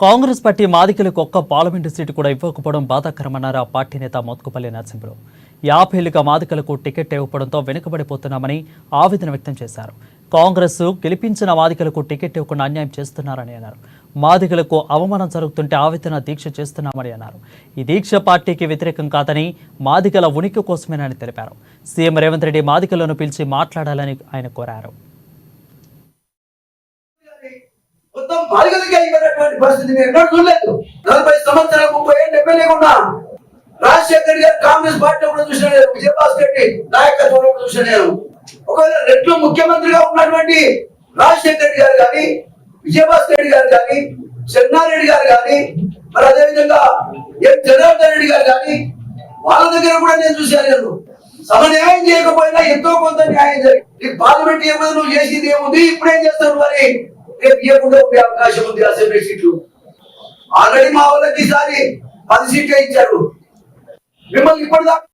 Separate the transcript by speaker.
Speaker 1: Congress party మాదికలకు ఒక్క parliament seat కూడా ఇవ్వకపోవడం బాధాకరమన్నారు ఆ పార్టీ నేత మోత్కుపల్లి నరసింహులు. 50 ఏళ్లుగా మాదికలకు టికెట్ ఇవ్వడంతో వెనుకబడిపోతున్నామని ఆవేదన వ్యక్తం చేశారు. కాంగ్రెస్ గెలిపించిన మాదికలకు టికెట్ ఇవ్వకుండా అన్యాయం చేస్తున్నారని అన్నారు. మాదికలకు అవమానం జరుగుతుంటే ఆవేదన దీక్ష చేస్తున్నామని అన్నారు. ఈ దీక్ష పార్టీకి వ్యతిరేకం కాదని మాదికల ఉనికి కోసమేనని తెలిపారు. సీఎం రేవంత్ రెడ్డి మాదికలను పిలిచి మాట్లాడాలని ఆయన కోరారు.
Speaker 2: మొత్తం బాలికలకి అయినటువంటి పరిస్థితి నేను ఎక్కడ చూడలేదు. 40 సంవత్సరాలు 30 ఏళ్ళు ఎమ్మెల్యేగా ఉన్నా. రాజశేఖర్ గారు కాంగ్రెస్ పార్టీ కూడా చూసిన నేను, విజయభాస్కర్ రెడ్డి నాయకత్వం కూడా చూసిన నేను. ఒకవేళ రెడ్లు ముఖ్యమంత్రిగా ఉన్నటువంటి రాజశేఖర్ రెడ్డి గారు కానీ, విజయభాస్కర్ రెడ్డి గారు కానీ, చెన్నారెడ్డి గారు కానీ, మరి అదేవిధంగా జనార్దన్ రెడ్డి గారు కానీ, వాళ్ళ దగ్గర కూడా నేను చూశాను. నేను సమన్యాయం చేయకపోయినా ఎంతో కొంత న్యాయం జరిగింది. పార్లమెంట్ ఏమో నువ్వు చేసింది ఏముంది, ఇప్పుడేం చేస్తాను మరి రేపు ఇవ్వకుండా ఉండే అవకాశం ఉంది. అసెంబ్లీ సీట్లు ఆల్రెడీ మా వాళ్ళకి ఈసారి 10 సీట్లే ఇచ్చారు. మిమ్మల్ని ఇప్పటిదాకా